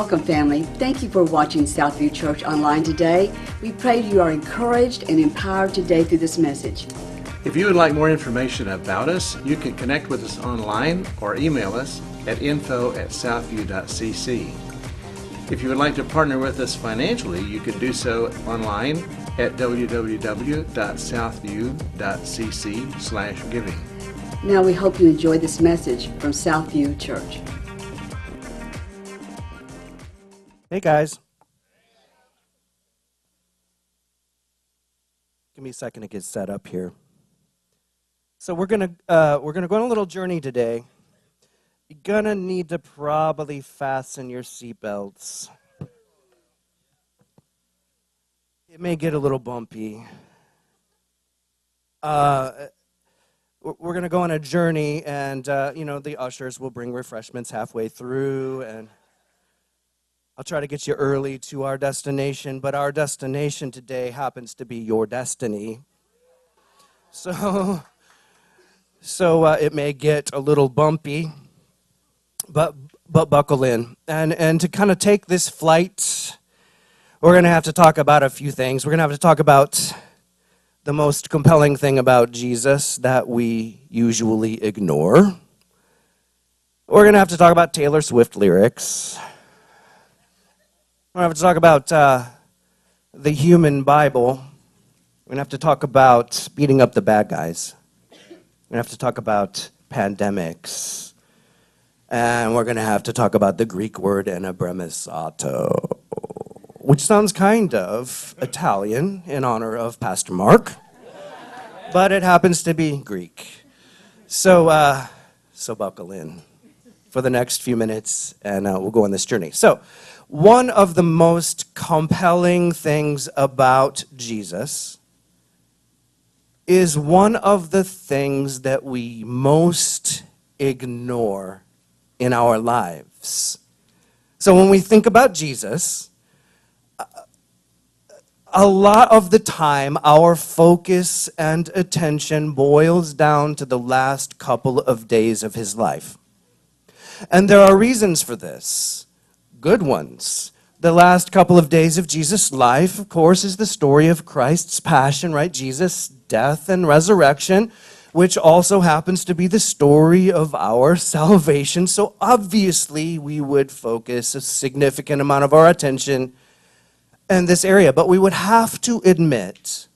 Welcome, family. Thank you for watching Southview Church online today. We pray you are encouraged and empowered today through this message. If you would like more information about us, you can connect with us online or email us at info@southview.cc. If you would like to partner with us financially, you can do so online at www.southview.cc/giving. Now we hope you enjoy this message from Southview Church. Hey guys. Give me a second to get set up here. So we're gonna go on a little journey today. You're gonna need to probably fasten your seatbelts. It may get a little bumpy. We're gonna go on a journey, and the ushers will bring refreshments halfway through, and I'll try to get you early to our destination, but our destination today happens to be your destiny. So it may get a little bumpy, but buckle in. And to kind of take this flight, we're going to have to talk about a few things. We're going to have to talk about the most compelling thing about Jesus that we usually ignore. We're going to have to talk about Taylor Swift lyrics. We're going to have to talk about the human Bible. We're going to have to talk about beating up the bad guys. We're going to have to talk about pandemics. And we're going to have to talk about the Greek word enabremisato, which sounds kind of Italian in honor of Pastor Mark, but it happens to be Greek. So buckle in for the next few minutes, and we'll go on this journey. So, one of the most compelling things about Jesus is one of the things that we most ignore in our lives. So when we think about Jesus, a lot of the time our focus and attention boils down to the last couple of days of his life. And there are reasons for this. Good ones. The last couple of days of Jesus' life, of course, is the story of Christ's passion, right? Jesus' death and resurrection, which also happens to be the story of our salvation. So obviously, we would focus a significant amount of our attention in this area. But we would have to admit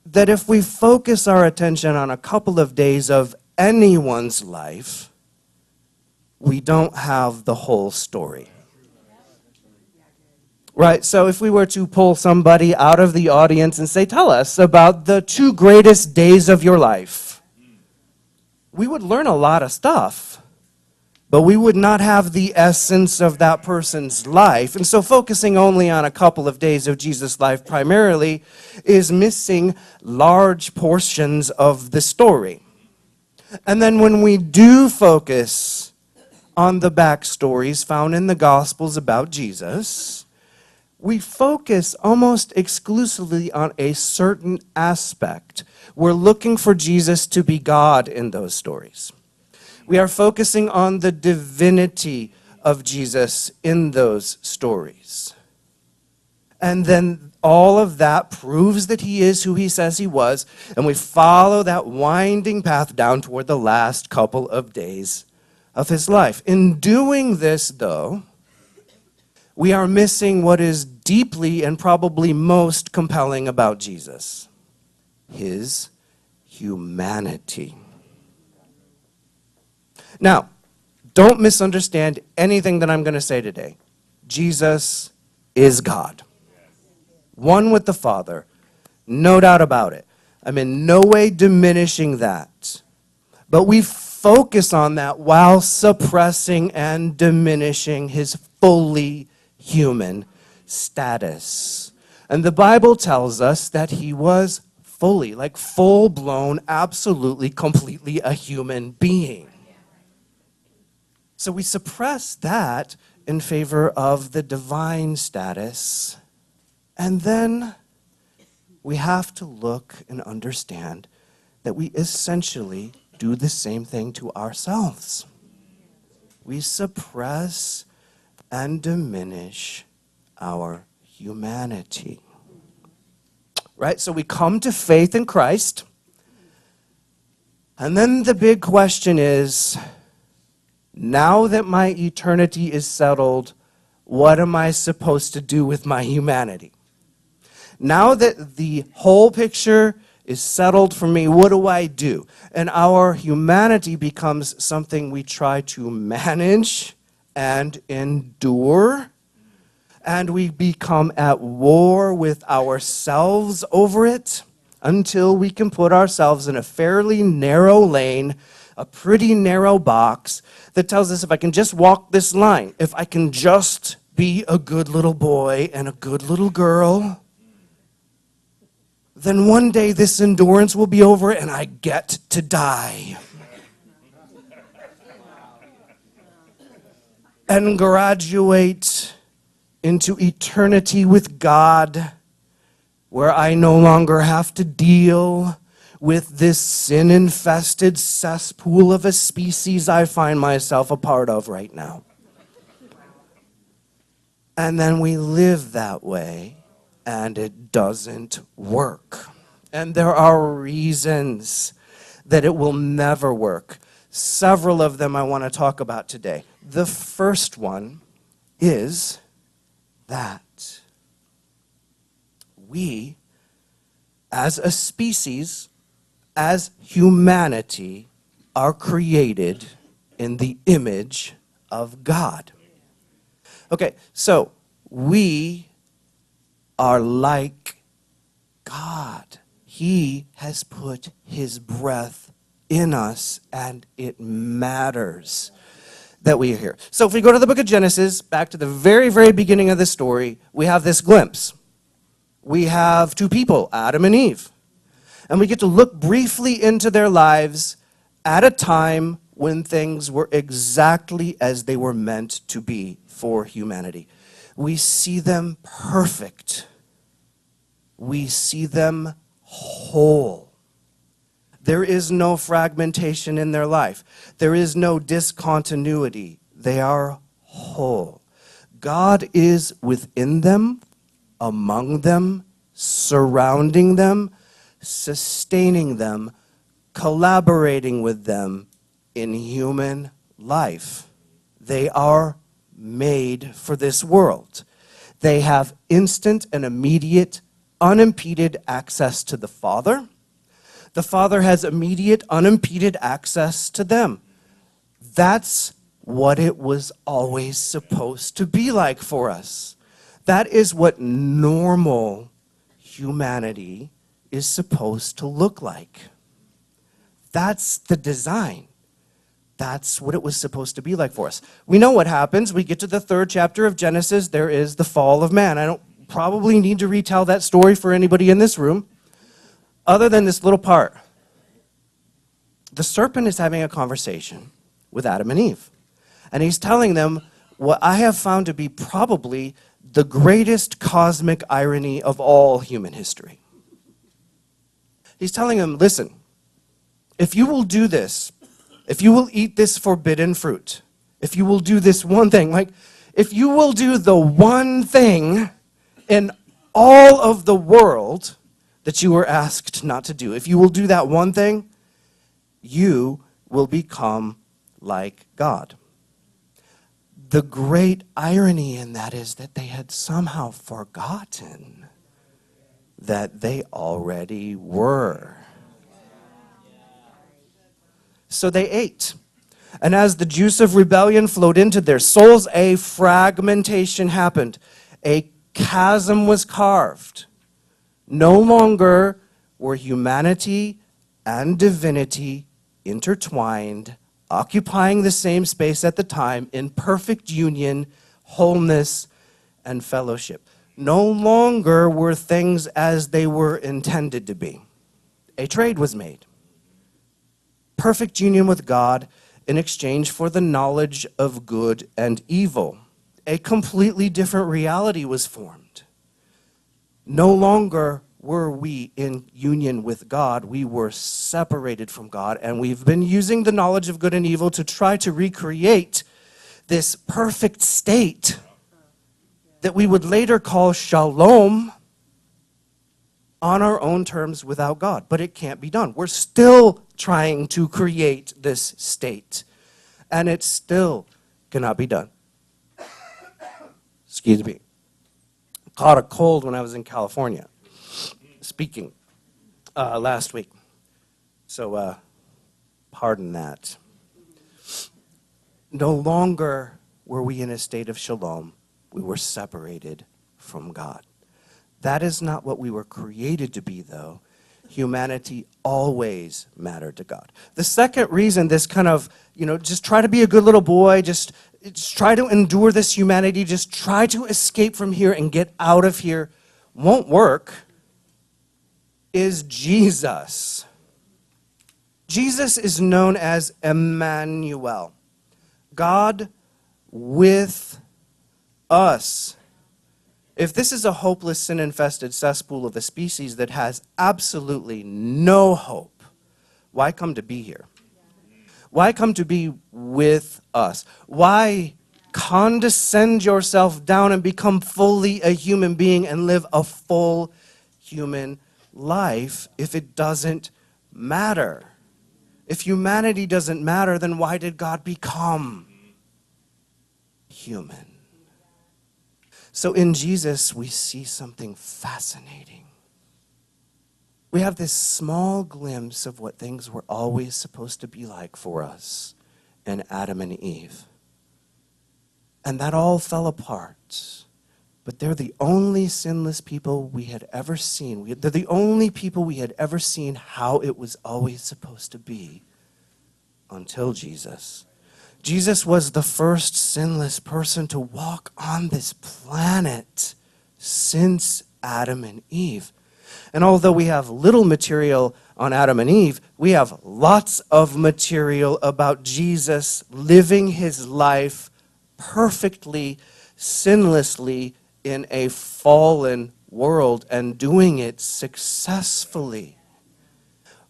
that if we focus our attention on a couple of days of anyone's life, we don't have the whole story. Right, so if we were to pull somebody out of the audience and say, tell us about the 2 greatest days of your life, we would learn a lot of stuff, but we would not have the essence of that person's life. And so focusing only on a couple of days of Jesus' life primarily is missing large portions of the story. And then when we do focus on the backstories found in the Gospels about Jesus, we focus almost exclusively on a certain aspect. We're looking for Jesus to be God in those stories. We are focusing on the divinity of Jesus in those stories. And then all of that proves that he is who he says he was, and we follow that winding path down toward the last couple of days of his life. In doing this, though, we are missing what is deeply and probably most compelling about Jesus, his humanity. Now, don't misunderstand anything that I'm going to say today. Jesus is God. One with the Father, no doubt about it. I'm in no way diminishing that. But we focus on that while suppressing and diminishing his fully human status. And the Bible tells us that he was fully, like full-blown, absolutely, completely a human being. So we suppress that in favor of the divine status. And then we have to look and understand that we essentially do the same thing to ourselves. We suppress and diminish our humanity. Right? So we come to faith in Christ. And then the big question is, now that my eternity is settled, what am I supposed to do with my humanity? Now that the whole picture is settled for me, what do I do? And our humanity becomes something we try to manage and endure. And we become at war with ourselves over it until we can put ourselves in a fairly narrow lane, a pretty narrow box that tells us if I can just walk this line, if I can just be a good little boy and a good little girl, then one day this endurance will be over and I get to die. And graduate into eternity with God, where I no longer have to deal with this sin-infested cesspool of a species I find myself a part of right now. And then we live that way, and it doesn't work. And there are reasons that it will never work. Several of them I want to talk about today. The first one is that we, as a species, as humanity, are created in the image of God. Okay, so we are like God. He has put his breath in us, and it matters that we are here. So if we go to the book of Genesis, back to the very, very beginning of the story, we have this glimpse. We have two people, Adam and Eve. And we get to look briefly into their lives at a time when things were exactly as they were meant to be for humanity. We see them perfect. We see them whole. There is no fragmentation in their life. There is no discontinuity. They are whole. God is within them, among them, surrounding them, sustaining them, collaborating with them in human life. They are made for this world. They have instant and immediate, unimpeded access to the Father. The Father has immediate, unimpeded access to them. That's what it was always supposed to be like for us. That is what normal humanity is supposed to look like. That's the design. That's what it was supposed to be like for us. We know what happens. We get to the 3rd chapter of Genesis. There is the fall of man. I don't probably need to retell that story for anybody in this room, other than this little part. The serpent is having a conversation with Adam and Eve. And he's telling them what I have found to be probably the greatest cosmic irony of all human history. He's telling them, listen, if you will do this, if you will eat this forbidden fruit, if you will do this one thing, like if you will do the one thing in all of the world that you were asked not to do, if you will do that one thing, you will become like God. The great irony in that is that they had somehow forgotten that they already were. So they ate. And as the juice of rebellion flowed into their souls, a fragmentation happened. A chasm was carved. No longer were humanity and divinity intertwined, occupying the same space at the time in perfect union, wholeness, and fellowship. No longer were things as they were intended to be. A trade was made. Perfect union with God in exchange for the knowledge of good and evil. A completely different reality was formed. No longer were we in union with God, we were separated from God, and we've been using the knowledge of good and evil to try to recreate this perfect state that we would later call shalom on our own terms without God. But it can't be done. We're still trying to create this state, and it still cannot be done. Excuse me. Caught a cold when I was in California speaking last week. So pardon that. No longer were we in a state of shalom. We were separated from God. That is not what we were created to be, though. Humanity always mattered to God. The second reason this kind of, just try to be a good little boy, just try to endure this humanity, just try to escape from here and get out of here, won't work, is Jesus. Jesus is known as Emmanuel, God with us. If this is a hopeless, sin-infested cesspool of a species that has absolutely no hope, why come to be here? Why come to be with us? Why condescend yourself down and become fully a human being and live a full human life if it doesn't matter? If humanity doesn't matter, then why did God become human? So in Jesus, we see something fascinating. We have this small glimpse of what things were always supposed to be like for us in Adam and Eve. And that all fell apart. But they're the only sinless people we had ever seen. They're the only people we had ever seen how it was always supposed to be until Jesus. Jesus was the first sinless person to walk on this planet since Adam and Eve. And although we have little material on Adam and Eve, we have lots of material about Jesus living his life perfectly, sinlessly in a fallen world and doing it successfully.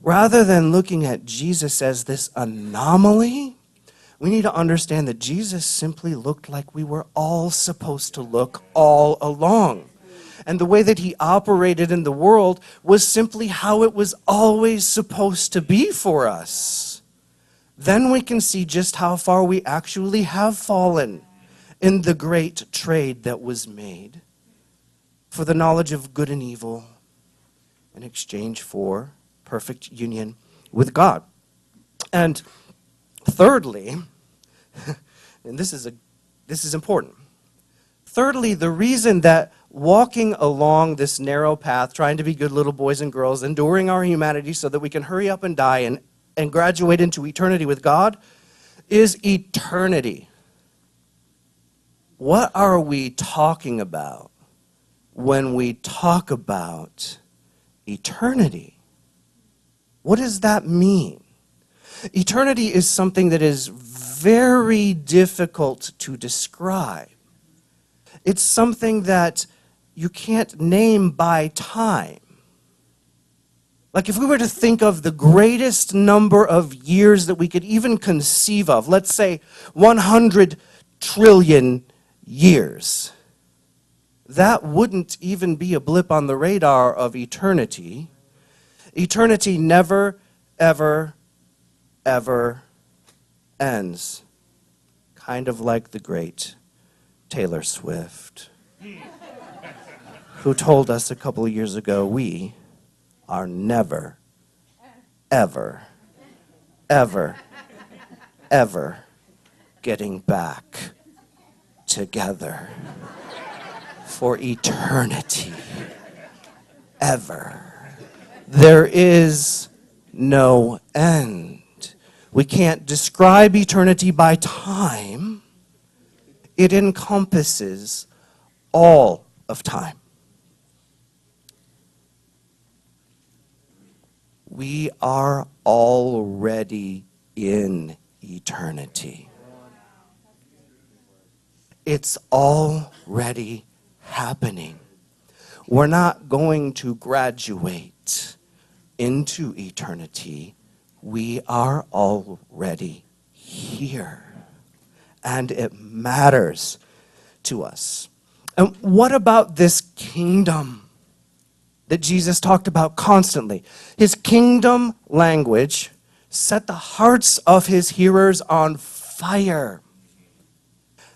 Rather than looking at Jesus as this anomaly, we need to understand that Jesus simply looked like we were all supposed to look all along. And the way that he operated in the world was simply how it was always supposed to be for us. Then we can see just how far we actually have fallen in the great trade that was made for the knowledge of good and evil in exchange for perfect union with God. And thirdly, and this is important. Thirdly, the reason that walking along this narrow path, trying to be good little boys and girls, enduring our humanity so that we can hurry up and die and graduate into eternity with God, is eternity. What are we talking about when we talk about eternity? What does that mean? Eternity is something that is very difficult to describe. It's something that you can't name by time. Like if we were to think of the greatest number of years that we could even conceive of, let's say 100 trillion years, that wouldn't even be a blip on the radar of eternity. Eternity never, ever, ever ends. Kind of like the great Taylor Swift, who told us a couple of years ago, we are never, ever, ever, ever getting back together for eternity. Ever. There is no end. We can't describe eternity by time. It encompasses all of time. We are already in eternity. It's already happening. We're not going to graduate into eternity. We are already here. And it matters to us. And what about this kingdom that Jesus talked about constantly? His kingdom language set the hearts of his hearers on fire.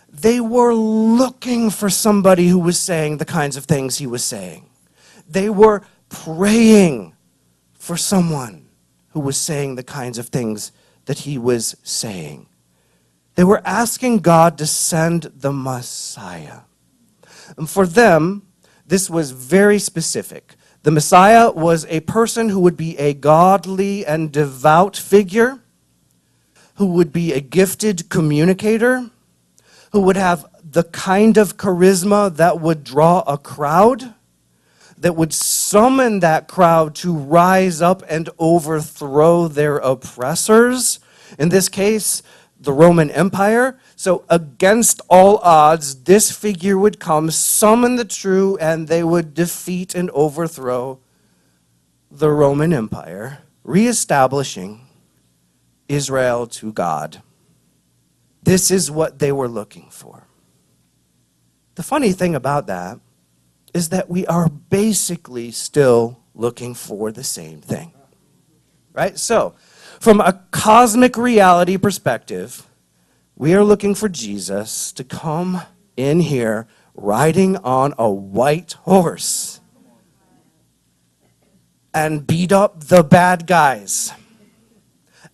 They were looking for somebody who was saying the kinds of things he was saying. They were praying for someone who was saying the kinds of things that he was saying. They were asking God to send the Messiah. And for them, this was very specific. The Messiah was a person who would be a godly and devout figure, who would be a gifted communicator, who would have the kind of charisma that would draw a crowd, that would summon that crowd to rise up and overthrow their oppressors. In this case, the Roman Empire. So against all odds, this figure would come, summon the true, and they would defeat and overthrow the Roman Empire, reestablishing Israel to God. This is what they were looking for. The funny thing about that is that we are basically still looking for the same thing, right? So, from a cosmic reality perspective, we are looking for Jesus to come in here riding on a white horse and beat up the bad guys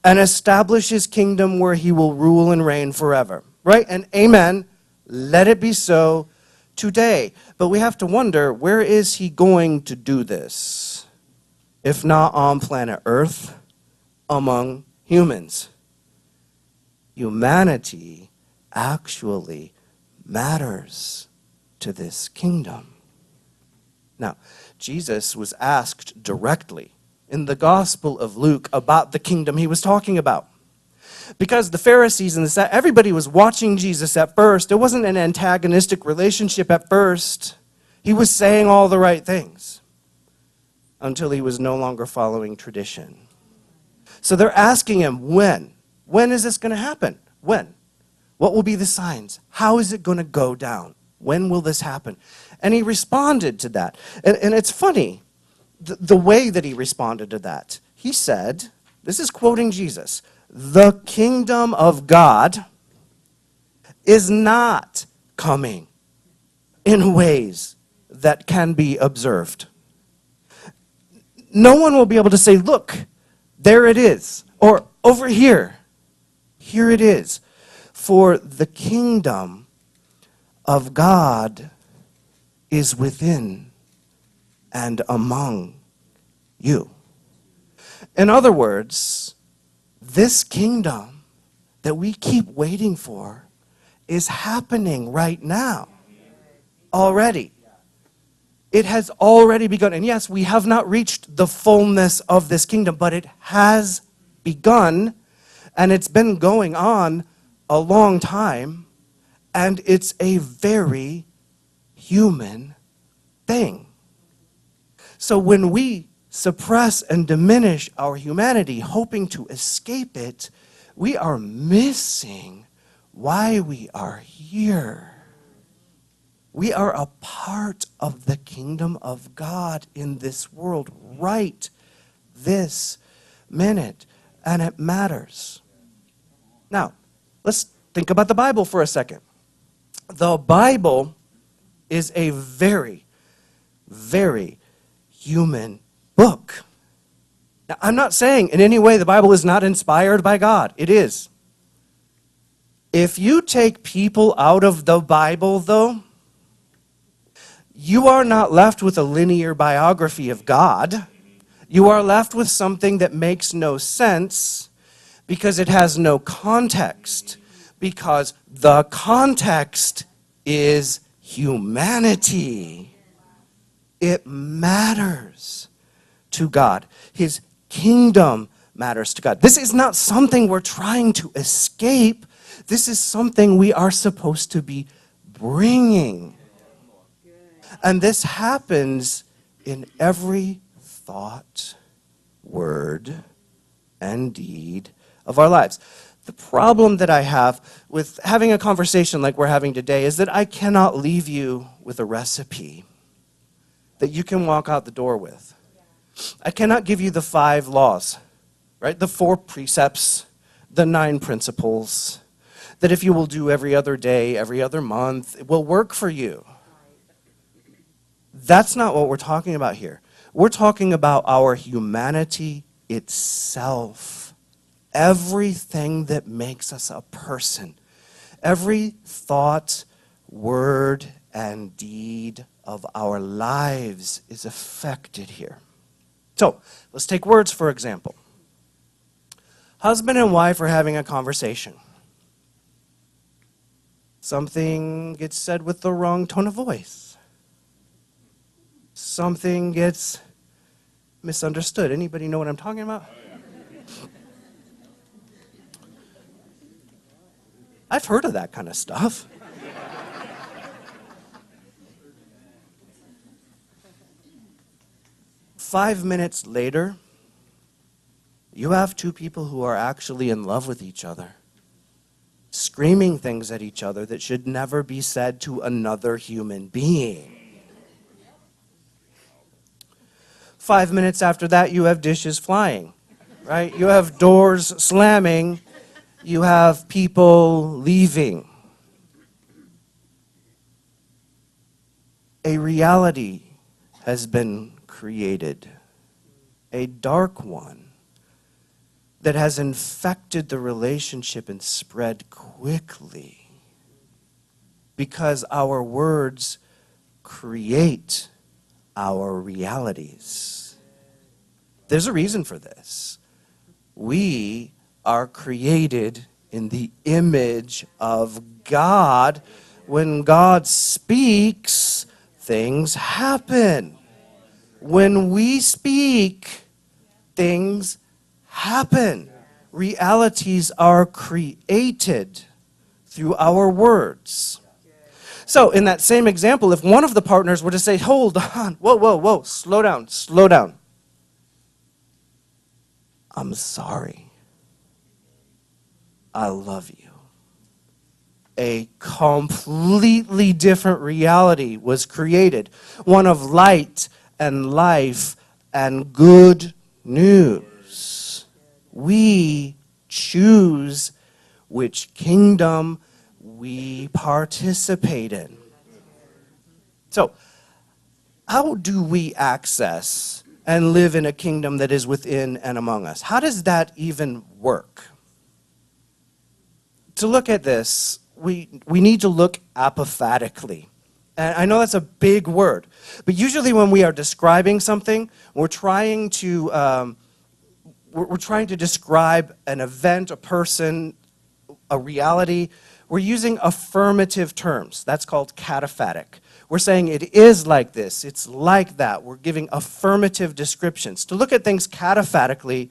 and establish his kingdom where he will rule and reign forever, right? And amen, let it be so today. But we have to wonder, where is he going to do this? If not on planet Earth, among humans. Humanity actually matters to this kingdom. Now, Jesus was asked directly in the Gospel of Luke about the kingdom he was talking about. Because the Pharisees and everybody was watching Jesus at first. It wasn't an antagonistic relationship at first. He was saying all the right things until he was no longer following tradition. So they're asking him, when? When is this going to happen? When? What will be the signs? How is it going to go down? When will this happen? And he responded to that. And it's funny, the way that he responded to that. He said, this is quoting Jesus, "The kingdom of God is not coming in ways that can be observed." No one will be able to say, look, there it is, or over here, here it is. For the kingdom of God is within and among you. In other words, this kingdom that we keep waiting for is happening right now, already. It has already begun. And yes, we have not reached the fullness of this kingdom, but it has begun, and it's been going on a long time, and it's a very human thing. So when we suppress and diminish our humanity, hoping to escape it, we are missing why we are here. We are a part of the kingdom of God in this world right this minute, and it matters. Now, let's think about the Bible for a second. The Bible is a very, very human book. Now, I'm not saying in any way the Bible is not inspired by God. It is. If you take people out of the Bible, though, you are not left with a linear biography of God. You are left with something that makes no sense because it has no context. Because the context is humanity. It matters to God. His kingdom matters to God. This is not something we're trying to escape. This is something we are supposed to be bringing. And this happens in every thought, word, and deed of our lives. The problem that I have with having a conversation like we're having today is that I cannot leave you with a recipe that you can walk out the door with. I cannot give you the 5 laws, right? The 4 precepts, the 9 principles, that if you will do every other day, every other month, it will work for you. That's not what we're talking about here. We're talking about our humanity itself. Everything that makes us a person. Every thought, word, and deed of our lives is affected here. So, let's take words for example. Husband and wife are having a conversation. Something gets said with the wrong tone of voice. Something gets misunderstood. Anybody know what I'm talking about? I've heard of that kind of stuff. Five minutes later, you have 2 people who are actually in love with each other, screaming things at each other that should never be said to another human being. 5 minutes after that, you have dishes flying, right? You have doors slamming. You have people leaving. A reality has been created, a dark one that has infected the relationship and spread quickly because our words create our realities. There's a reason for this. We are created in the image of God. When God speaks, things happen. When we speak, things happen. Realities are created through our words. So in that same example, if one of the partners were to say, hold on, whoa, slow down. I'm sorry. I love you. A completely different reality was created. One of light and life and good news. We choose which kingdom we participate in. So, how do we access and live in a kingdom that is within and among us? How does that even work? To look at this, we need to look apophatically. And I know that's a big word, but usually when we are describing something, we're trying to describe an event, a person, a reality. We're using affirmative terms. That's called cataphatic. We're saying it is like this, it's like that. We're giving affirmative descriptions. To look at things cataphatically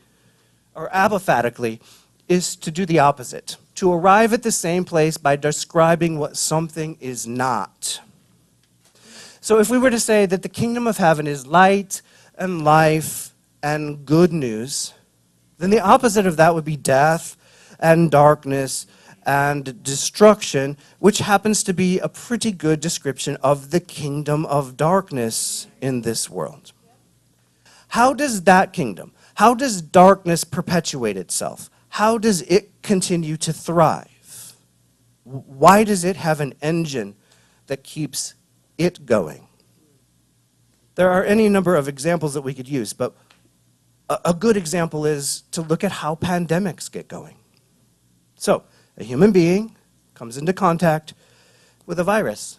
or apophatically is to do the opposite. To arrive at the same place by describing what something is not. So if we were to say that the kingdom of heaven is light and life and good news, then the opposite of that would be death and darkness and destruction, which happens to be a pretty good description of the kingdom of darkness in this world. How does that kingdom, how does darkness perpetuate itself? How does it continue to thrive? Why does it have an engine that keeps it going? There are any number of examples that we could use, but a good example is to look at how pandemics get going. So, a human being comes into contact with a virus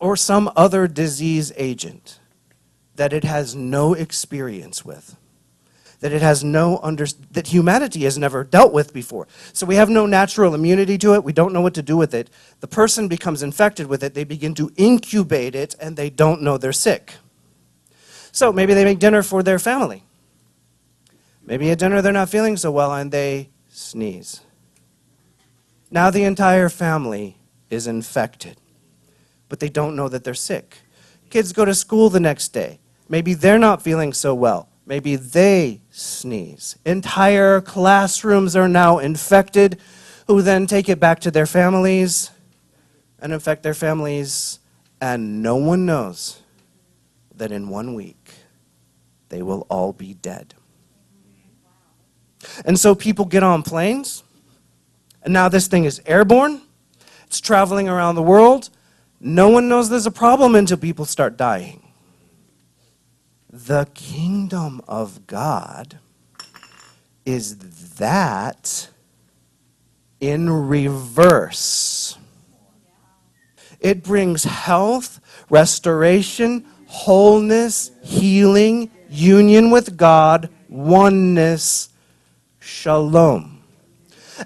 or some other disease agent that it has no experience with, that it has that humanity has never dealt with before. So we have no natural immunity to it. We don't know what to do with it. The person becomes infected with it. They begin to incubate it, and they don't know they're sick. So maybe they make dinner for their family. Maybe at dinner they're not feeling so well, and they sneeze. Now the entire family is infected, but they don't know that they're sick. Kids go to school the next day. Maybe they're not feeling so well. Maybe they sneeze. Entire classrooms are now infected, who then take it back to their families and infect their families, and no one knows that in 1 week they will all be dead. And so people get on planes, and now this thing is airborne. It's traveling around the world. No one knows there's a problem until people start dying. The kingdom of God is that in reverse. It brings health, restoration, wholeness, healing, union with God, oneness, shalom.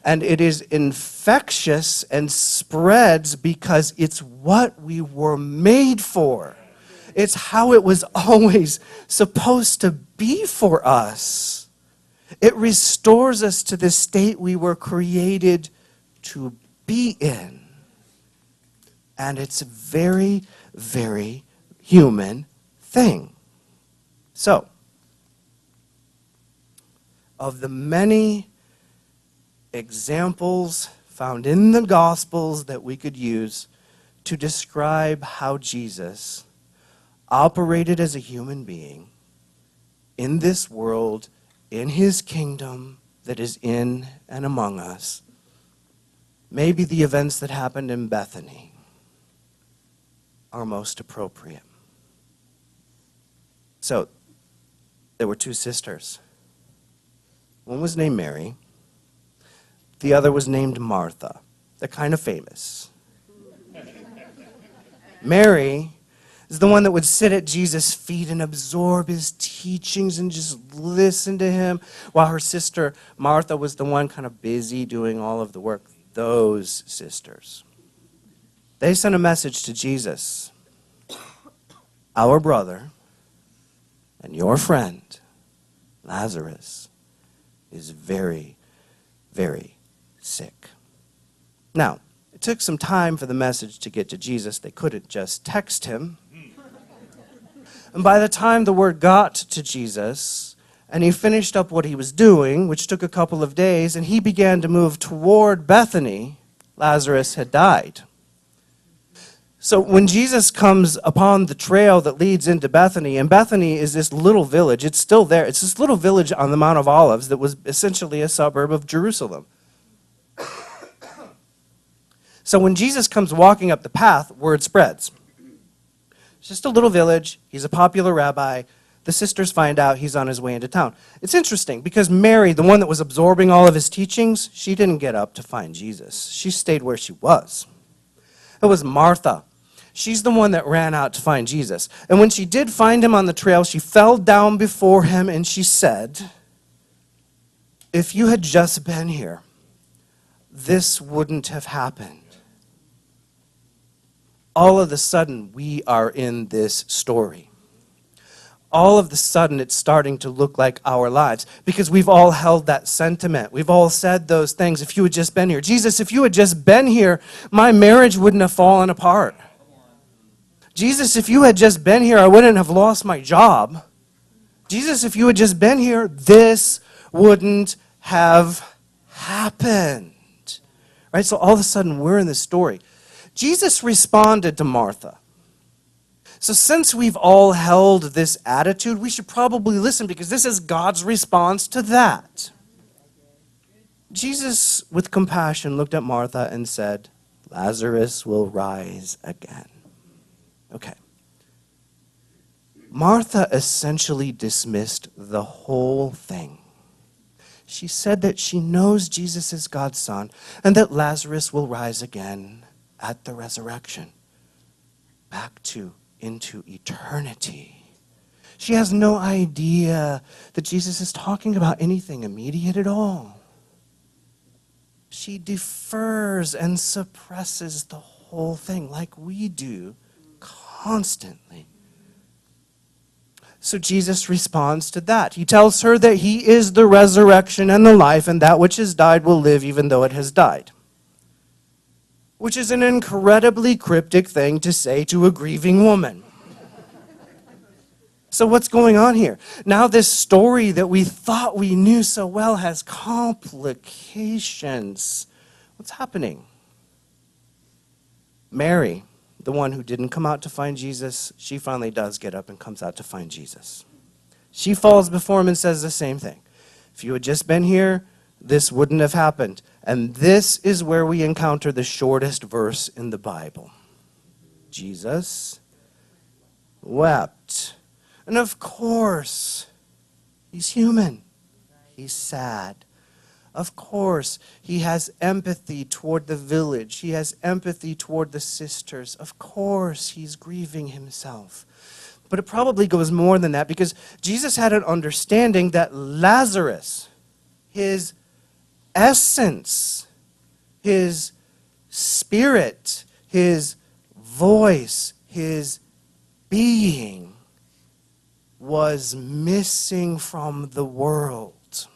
And it is infectious and spreads because it's what we were made for. It's how it was always supposed to be for us. It restores us to the state we were created to be in. And it's a very, very human thing. So, of the many examples found in the Gospels that we could use to describe how Jesus operated as a human being in this world, in his kingdom that is in and among us, maybe the events that happened in Bethany are most appropriate. So, there were two sisters. One was named Mary. The other was named Martha. They're kind of famous. Mary is the one that would sit at Jesus' feet and absorb his teachings and just listen to him, while her sister Martha was the one kind of busy doing all of the work. Those sisters, they sent a message to Jesus. Our brother and your friend, Lazarus, is very, very sick. Now, it took some time for the message to get to Jesus. They couldn't just text him. And by the time the word got to Jesus, and he finished up what he was doing, which took a couple of days, and he began to move toward Bethany, Lazarus had died. So when Jesus comes upon the trail that leads into Bethany, and Bethany is this little village, it's still there. It's this little village on the Mount of Olives that was essentially a suburb of Jerusalem. So when Jesus comes walking up the path, word spreads. It's just a little village. He's a popular rabbi. The sisters find out he's on his way into town. It's interesting because Mary, the one that was absorbing all of his teachings, she didn't get up to find Jesus. She stayed where she was. It was Martha. She's the one that ran out to find Jesus. And when she did find him on the trail, she fell down before him and she said, "If you had just been here, this wouldn't have happened." All of a sudden, we are in this story. All of a sudden, it's starting to look like our lives because we've all held that sentiment. We've all said those things. If you had just been here. Jesus, if you had just been here, my marriage wouldn't have fallen apart. Jesus, if you had just been here, I wouldn't have lost my job. Jesus, if you had just been here, this wouldn't have happened. Right? So all of a sudden, we're in this story. Jesus responded to Martha. So since we've all held this attitude, we should probably listen because this is God's response to that. Jesus, with compassion, looked at Martha and said, "Lazarus will rise again." Okay. Martha essentially dismissed the whole thing. She said that she knows Jesus is God's son and that Lazarus will rise again at the resurrection, back into eternity. She has no idea that Jesus is talking about anything immediate at all. She defers and suppresses the whole thing like we do constantly. So Jesus responds to that. He tells her that he is the resurrection and the life, and that which has died will live even though it has died. Which is an incredibly cryptic thing to say to a grieving woman. So what's going on here? Now this story that we thought we knew so well has complications. What's happening? Mary, the one who didn't come out to find Jesus, she finally does get up and comes out to find Jesus. She falls before him and says the same thing. If you had just been here, this wouldn't have happened. And this is where we encounter the shortest verse in the Bible. Jesus wept. And of course, he's human. He's sad. Of course, he has empathy toward the village. He has empathy toward the sisters. Of course, he's grieving himself. But it probably goes more than that, because Jesus had an understanding that Lazarus, his essence, his spirit, his voice, his being, was missing from the world.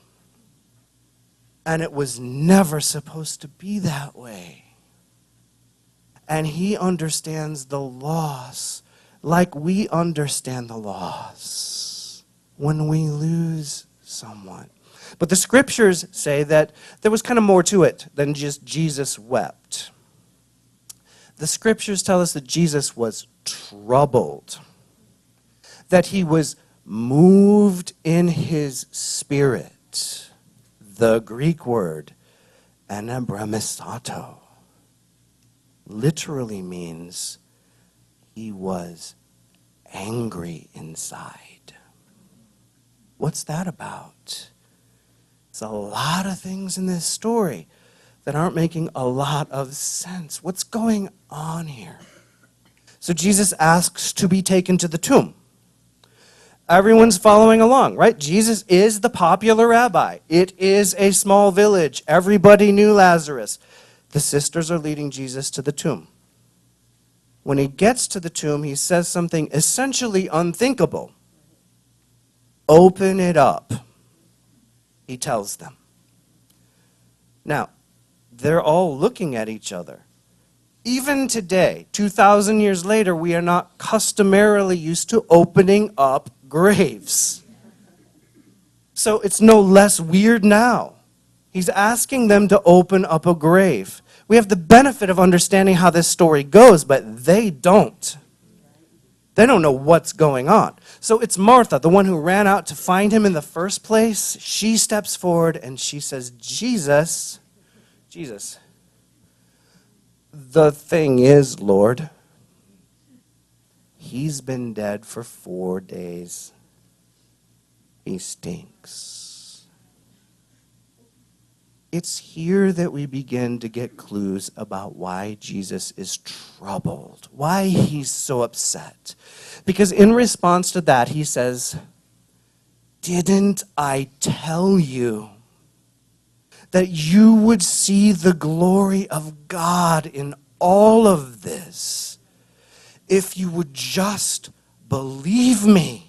And it was never supposed to be that way. And he understands the loss like we understand the loss when we lose someone. But the scriptures say that there was kind of more to it than just Jesus wept. The scriptures tell us that Jesus was troubled, that he was moved in his spirit. The Greek word, anabramisato, literally means he was angry inside. What's that about? There's a lot of things in this story that aren't making a lot of sense. What's going on here? So Jesus asks to be taken to the tomb. Everyone's following along, right? Jesus is the popular rabbi. It is a small village. Everybody knew Lazarus. The sisters are leading Jesus to the tomb. When he gets to the tomb, he says something essentially unthinkable. Open it up, he tells them. Now, they're all looking at each other. Even today, 2,000 years later, we are not customarily used to opening up graves. So it's no less weird now. He's asking them to open up a grave. We have the benefit of understanding how this story goes, but they don't. They don't know what's going on. So it's Martha, the one who ran out to find him in the first place. She steps forward and she says, Jesus, the thing is, Lord, he's been dead for 4 days. He stinks. It's here that we begin to get clues about why Jesus is troubled, why he's so upset. Because in response to that, he says, didn't I tell you that you would see the glory of God in all of this if you would just believe me?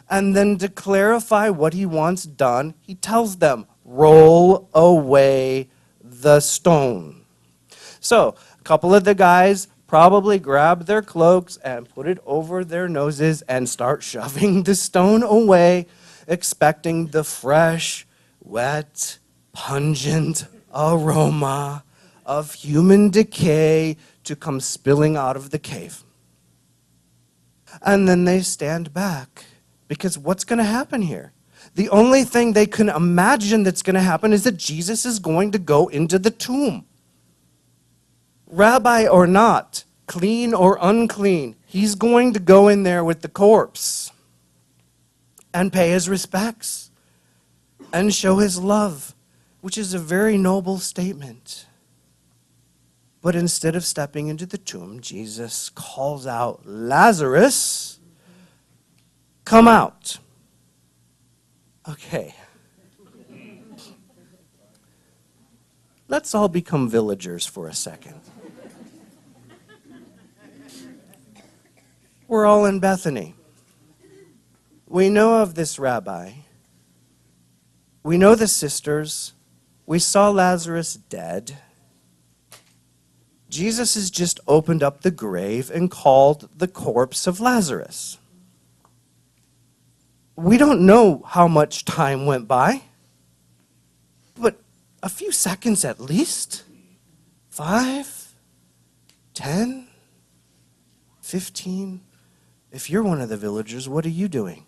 And then to clarify what he wants done, he tells them, roll away the stone. So a couple of the guys probably grab their cloaks and put it over their noses and start shoving the stone away, expecting the fresh, wet, pungent aroma of human decay to come spilling out of the cave. And then they stand back. Because what's going to happen here? The only thing they can imagine that's going to happen is that Jesus is going to go into the tomb. Rabbi or not, clean or unclean, he's going to go in there with the corpse and pay his respects and show his love, which is a very noble statement. But instead of stepping into the tomb, Jesus calls out, Lazarus, come out. Okay. Let's all become villagers for a second. We're all in Bethany. We know of this rabbi. We know the sisters. We saw Lazarus dead. Jesus has just opened up the grave and called the corpse of Lazarus. We don't know how much time went by, but a few seconds at least. 5, 10, 15. If you're one of the villagers, what are you doing?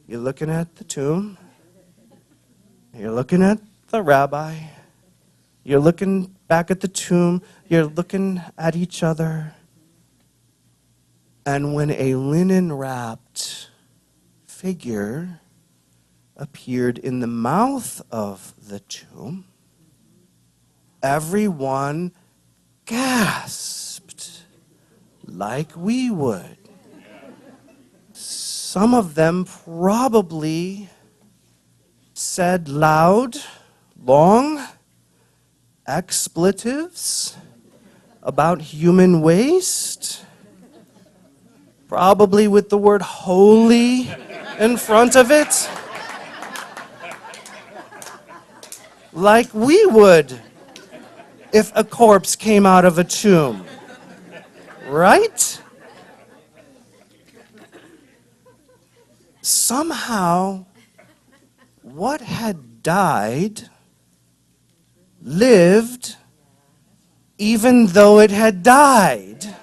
You're looking at the tomb. You're looking at the rabbi. You're looking back at the tomb. You're looking at each other. And when a linen-wrapped figure appeared in the mouth of the tomb, everyone gasped like we would. Some of them probably said loud, long expletives about human waste, probably with the word holy in front of it, like we would if a corpse came out of a tomb, right? Somehow, what had died lived even though it had died.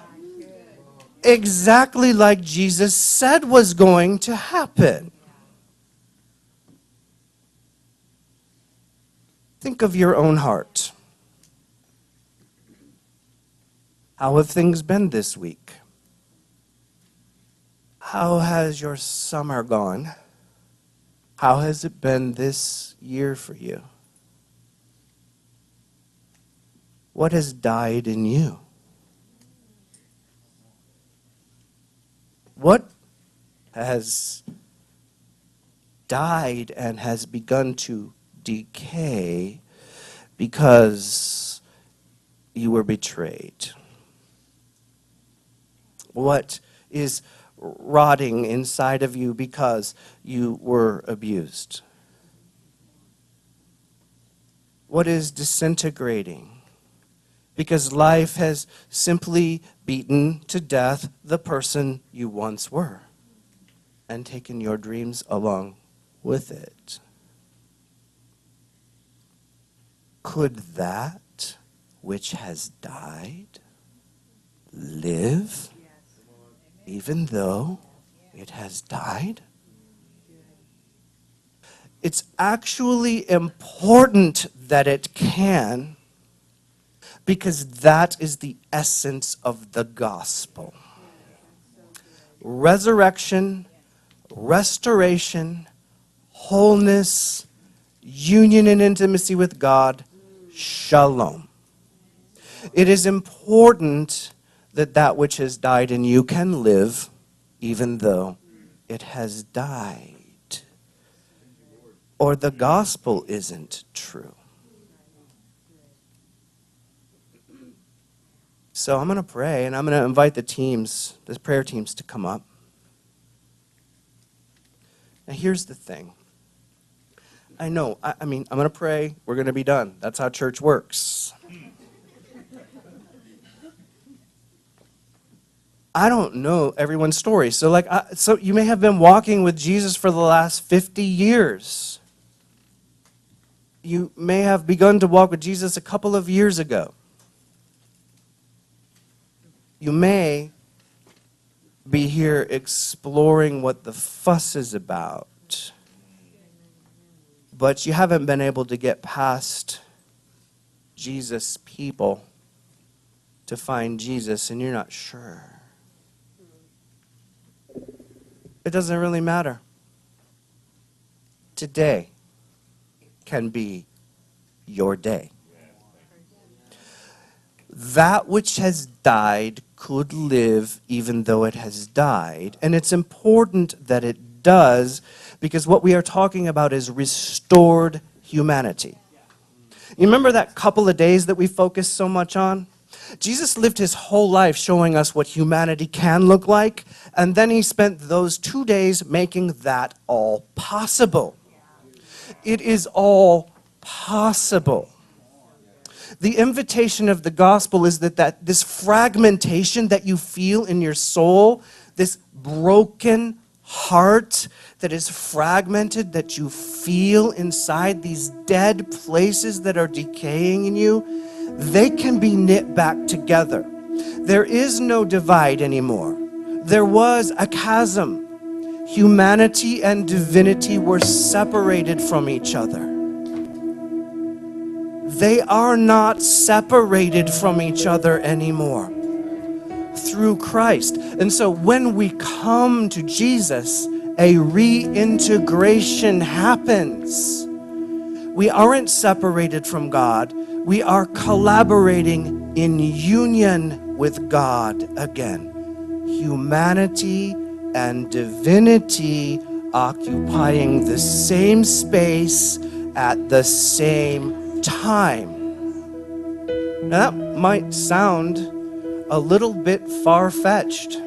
Exactly like Jesus said was going to happen. Think of your own heart. How have things been this week? How has your summer gone? How has it been this year for you? What has died in you? What has died and has begun to decay because you were betrayed? What is rotting inside of you because you were abused? What is disintegrating because life has simply beaten to death the person you once were and taken your dreams along with it? Could that which has died live even though it has died? It's actually important that it can, because that is the essence of the gospel. Resurrection, restoration, wholeness, union and intimacy with God, shalom. It is important that that which has died in you can live even though it has died, or the gospel isn't true. So I'm going to pray, and I'm going to invite the prayer teams to come up. Now here's the thing. I know, I'm going to pray, we're going to be done. That's how church works. I don't know everyone's story. So you may have been walking with Jesus for the last 50 years. You may have begun to walk with Jesus a couple of years ago. You may be here exploring what the fuss is about, but you haven't been able to get past Jesus' people to find Jesus, and you're not sure. It doesn't really matter. Today can be your day. That which has died could live even though it has died. And it's important that it does, because what we are talking about is restored humanity. You remember that couple of days that we focused so much on? Jesus lived his whole life showing us what humanity can look like, and then he spent those 2 days making that all possible. It is all possible. The invitation of the gospel is that this fragmentation that you feel in your soul, this broken heart that is fragmented, that you feel inside, these dead places that are decaying in you, they can be knit back together. There is no divide anymore. There was a chasm. Humanity and divinity were separated from each other. They are not separated from each other anymore through Christ. And so when we come to Jesus, a reintegration happens. We aren't separated from God. We are collaborating in union with God again. Humanity and divinity occupying the same space at the same time. Now, that might sound a little bit far-fetched,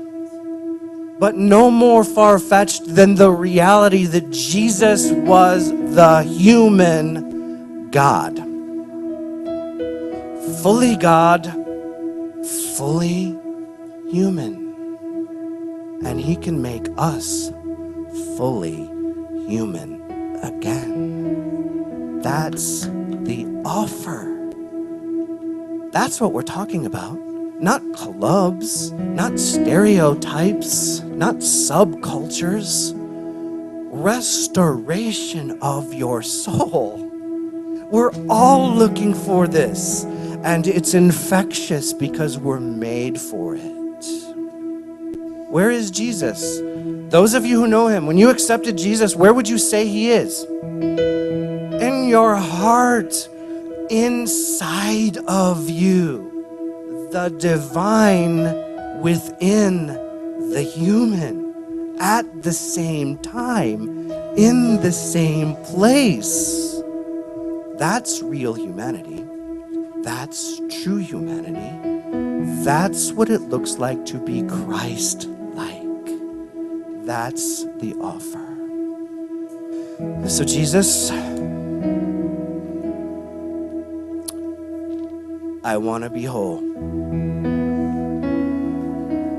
but no more far-fetched than the reality that Jesus was the human God. Fully God, fully human. And he can make us fully human again. That's the offer. That's what we're talking about. Not clubs, not stereotypes, not subcultures. Restoration of your soul. We're all looking for this, and it's infectious because we're made for it. Where is Jesus? Those of you who know him, when you accepted Jesus, where would you say he is? In your heart, inside of you. The divine within the human at the same time, in the same place. That's real humanity. That's true humanity. That's what it looks like to be Christ-like. That's the offer. So Jesus, I want to be whole.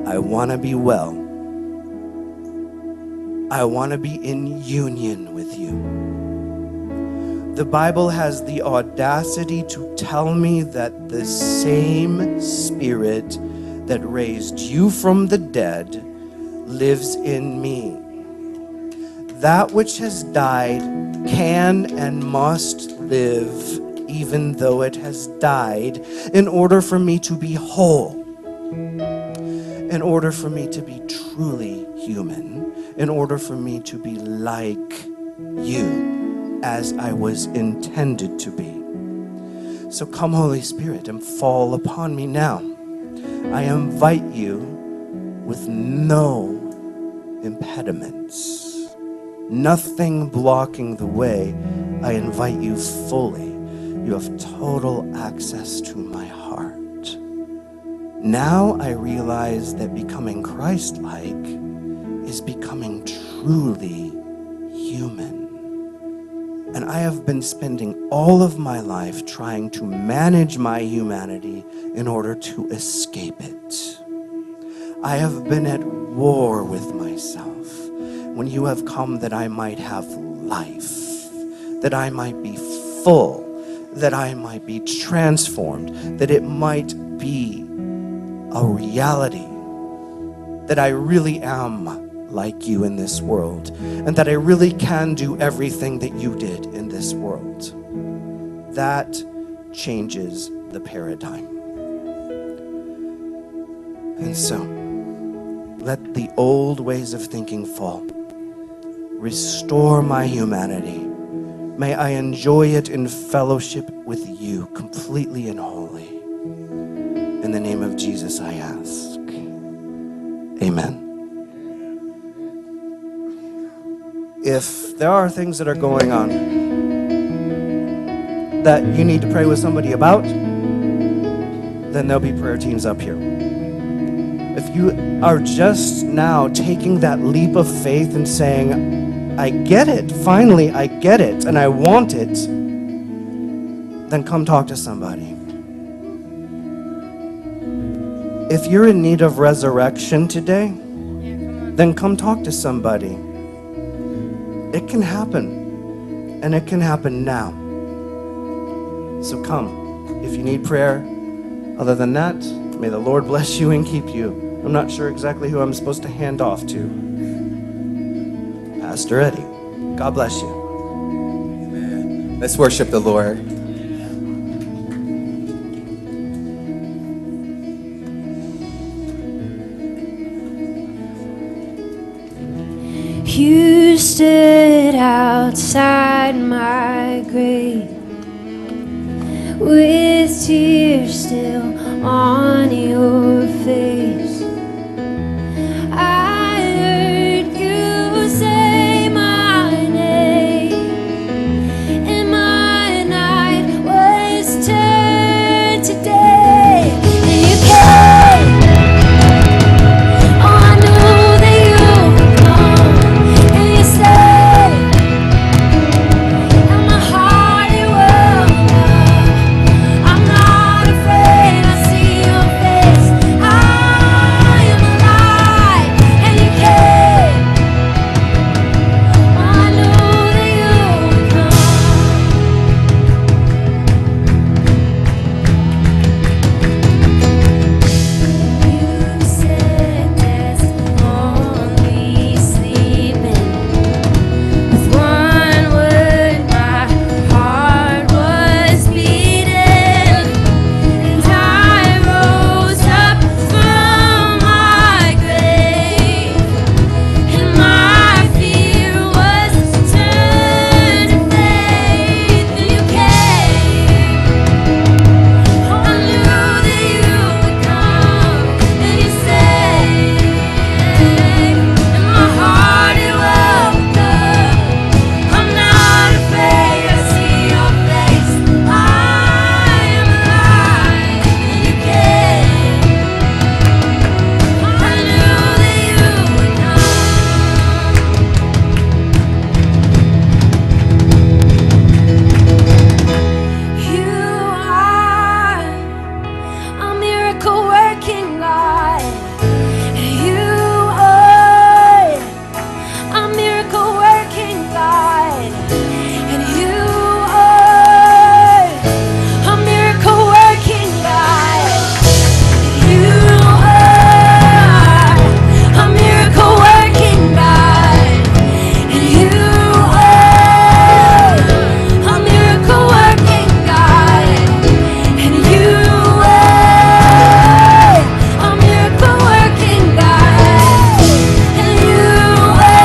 I want to be well. I want to be in union with you. The Bible has the audacity to tell me that the same Spirit that raised you from the dead lives in me. That which has died can and must live, even though it has died, in order for me to be whole, in order for me to be truly human, in order for me to be like you as I was intended to be. So come, Holy Spirit, and fall upon me now. I invite you with no impediments, nothing blocking the way. I invite you fully. You have total access to my heart. Now I realize that becoming Christ-like is becoming truly human. And I have been spending all of my life trying to manage my humanity in order to escape it. I have been at war with myself when you have come that I might have life, that I might be full, that I might be transformed, that it might be a reality, that I really am like you in this world, and that I really can do everything that you did in this world. That changes the paradigm. And so, let the old ways of thinking fall. Restore my humanity. May I enjoy it in fellowship with you, completely and wholly. In the name of Jesus I ask. Amen. If there are things that are going on that you need to pray with somebody about, then there'll be prayer teams up here. If you are just now taking that leap of faith and saying, I get it, finally I get it, and I want it, then come talk to somebody. If you're in need of resurrection today, then come talk to somebody. It can happen, and it can happen now. So come, if you need prayer. Other than that, may the Lord bless you and keep you. I'm not sure exactly who I'm supposed to hand off to. Pastor Eddie, God bless you. Amen. Let's worship the Lord. You stood outside my grave with tears still on your face. I heard you say my name, and my night was turned to day. And you came. Oh, I knew that you would come, and you stayed. And my heart it welcomed. I'm not afraid. I see your face. I am alive, and you came. Oh, I knew that you would come. You said death's only sleeping. With one word, my heart was beating, and I rose up from my grave, and my fear was turned to faith. And you came. Oh, I knew that you would come, and you stayed, and my heart it welcomed. I'm not afraid. I see your face. I am alive, and you came. I knew that you would come. You are a miracle working God. You are a miracle working God. And you are a miracle working God. You are a miracle working God. And you are a miracle working God. And you are a miracle working God. And you are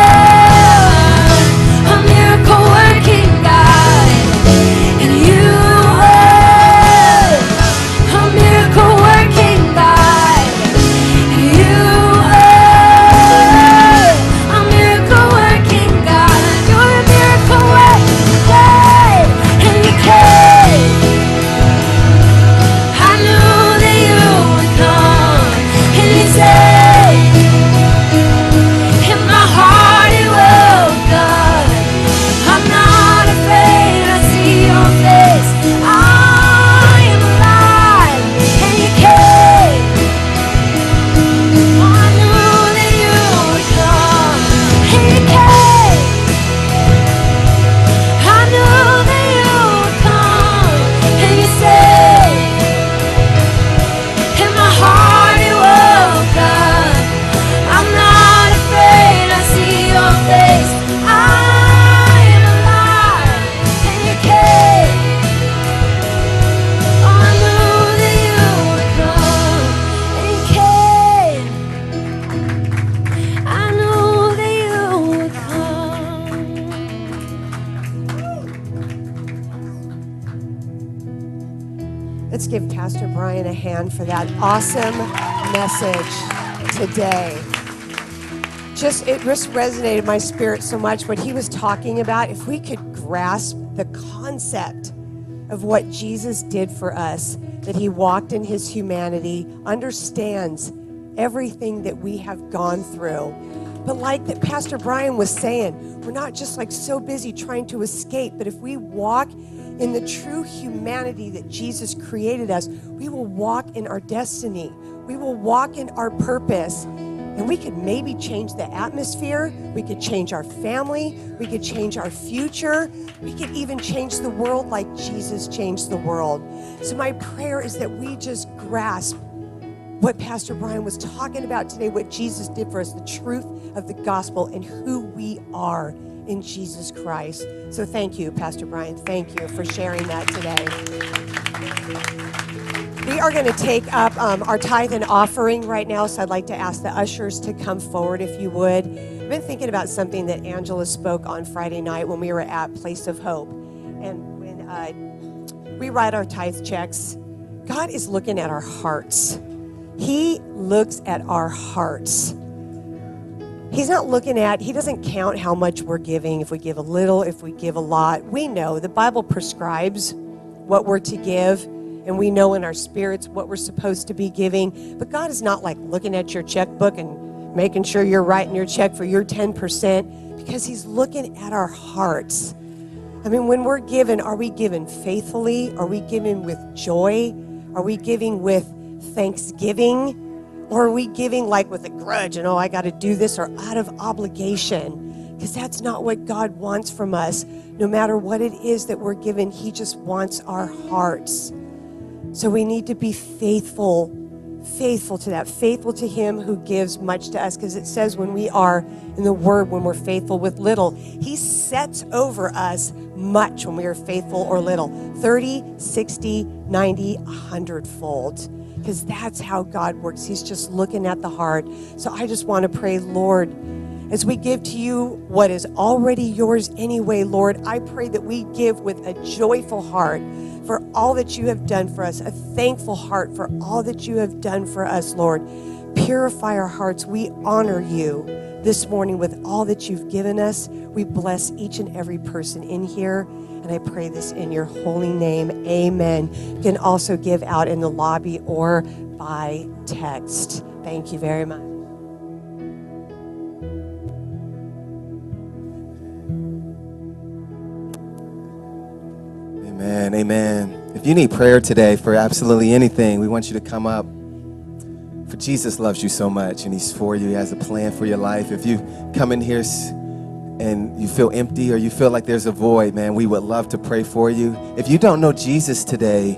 a miracle working God. And you are a miracle working God. And you are a miracle working God. You're a miracle working God. And you came. I knew that you would come, and you stayed, and my heart it welcomed. I'm not afraid. I see your face. I am alive, and you came. Oh, I knew that you would come, and you came. I knew that you would come, and you stayed, and my heart it welcomed. I'm not afraid. I see your face. I am alive, and you came. Oh, I knew that you would come, and you came. I knew that you would come. Let's give Pastor Brian a hand for that awesome message today. It just resonated in my spirit so much what he was talking about. If we could grasp the concept of what Jesus did for us, that he walked in his humanity, understands everything that we have gone through. But like that Pastor Brian was saying, we're not just like so busy trying to escape, but if we walk in the true humanity that Jesus created us, we will walk in our destiny. We will walk in our purpose. And we could maybe change the atmosphere. We could change our family. We could change our future. We could even change the world like Jesus changed the world. So my prayer is that we just grasp what Pastor Brian was talking about today, what Jesus did for us, the truth of the gospel and who we are in Jesus Christ. So thank you, Pastor Brian. Thank you for sharing that today. We are going to take up our tithe and offering right now, so I'd like to ask the ushers to come forward if you would. I've been thinking about something that Angela spoke on Friday night when we were at Place of Hope. And when we write our tithe checks, God is looking at our hearts. He looks at our hearts. He doesn't count how much we're giving, if we give a little, if we give a lot. We know the Bible prescribes what we're to give, and we know in our spirits what we're supposed to be giving. But God is not like looking at your checkbook and making sure you're writing your check for your 10%, because he's looking at our hearts. I mean, when we're giving, are we giving faithfully? Are we giving with joy? Are we giving with thanksgiving? Or are we giving like with a grudge and, oh, I got to do this, or out of obligation? Because that's not what God wants from us. No matter what it is that we're given, he just wants our hearts. So we need to be faithful to that, faithful to him who gives much to us. Because it says when we are in the word, when we're faithful with little, he sets over us much when we are faithful or little. 30, 60, 90, 100-fold. Because that's how God works. He's just looking at the heart. So I just want to pray, Lord, as we give to you what is already yours anyway, Lord, I pray that we give with a joyful heart for all that you have done for us, a thankful heart for all that you have done for us, Lord. Purify our hearts. We honor you this morning with all that you've given us. We bless each and every person in here. And I pray this in your holy name. Amen. You can also give out in the lobby or by text. Thank you very much. Amen, amen. If you need prayer today for absolutely anything, we want you to come up. For Jesus loves you so much, and he's for you. He has a plan for your life. If you come in here and you feel empty, or you feel like there's a void, man, we would love to pray for you. If you don't know Jesus today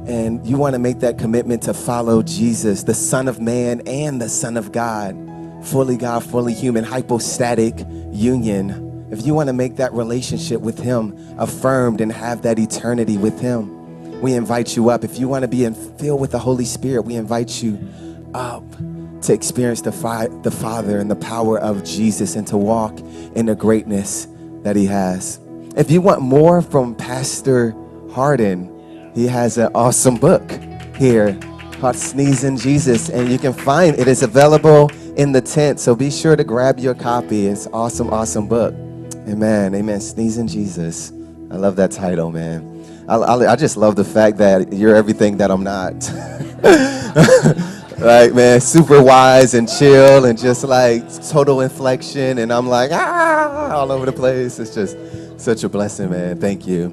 and you want to make that commitment to follow Jesus, the Son of Man and the Son of God, fully human, hypostatic union, if you want to make that relationship with him affirmed and have that eternity with him, we invite you up. If you want to be filled with the Holy Spirit, we invite you up to experience the Father and the power of Jesus and to walk in the greatness that he has. If you want more from Pastor Hardin, he has an awesome book here called Sneezing Jesus, and you can find it is available in the tent, so be sure to grab your copy. It's awesome book. Amen. Sneezing Jesus. I love that title, man. I just love the fact that you're everything that I'm not. Like, man, super wise and chill and just like total inflection, and I'm like, all over the place. It's just such a blessing, man. Thank you.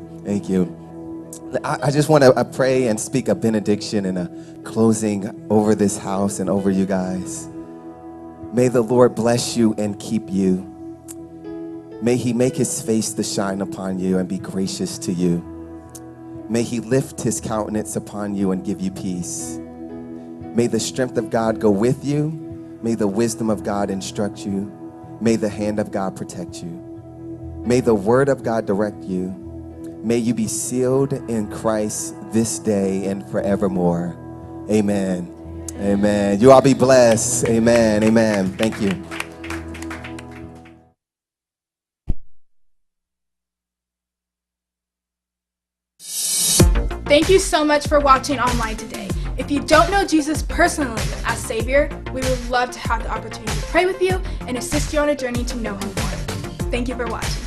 I just want to pray and speak a benediction and a closing over this house and over you guys. May the Lord bless you and keep you. May he make his face to shine upon you and be gracious to you. May he lift his countenance upon you and give you peace. May the strength of God go with you. May the wisdom of God instruct you. May the hand of God protect you. May the word of God direct you. May you be sealed in Christ this day and forevermore. Amen. Amen. You all be blessed. Amen. Thank you. Thank you so much for watching online today. If you don't know Jesus personally as Savior, we would love to have the opportunity to pray with you and assist you on a journey to know him more. Thank you for watching.